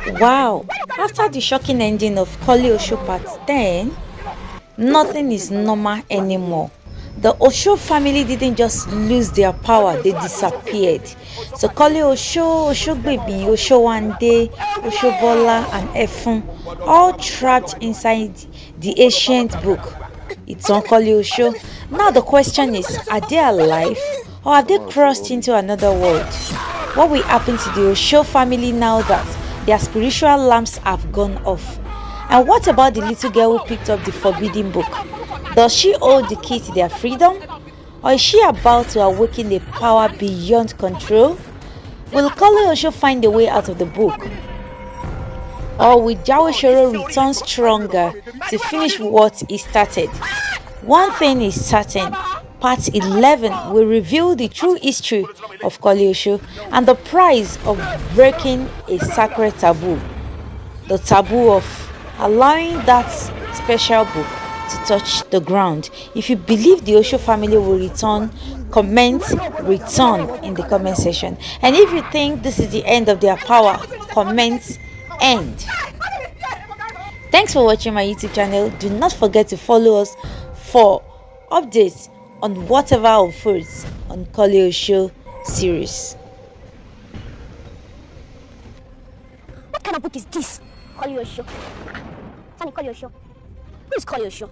Wow, after the shocking ending of Koleoso Part 10, nothing is normal anymore. The Osho family didn't just lose their power, they disappeared. So Koleosho, Oshogbebi, Oshowande, Oshobola, and Efun all trapped inside the ancient book. Itan Koleoso. Now the question is, are they alive or have they crossed into another world? What will happen to the Osho family now that their spiritual lamps have gone off? And what about the little girl who picked up the forbidden book? Does she hold the key to their freedom? Or is she about to awaken a power beyond control? Will Kole Osho find a way out of the book? Or will Jawe Shoro return stronger to finish what he started? One thing is certain, part 11 will reveal the true history of Koleosho and the price of breaking a sacred taboo. The taboo of allowing that special book to touch the ground. If you believe the Osho family will return, comment return in the comment section. And if you think this is the end of their power, comment end. Thanks for watching my YouTube channel. Do not forget to follow us for updates on whatever unfolds on Koleosho series. What kind of book is this? Koleosho. Sunny Koleosho. Who is Koleosho?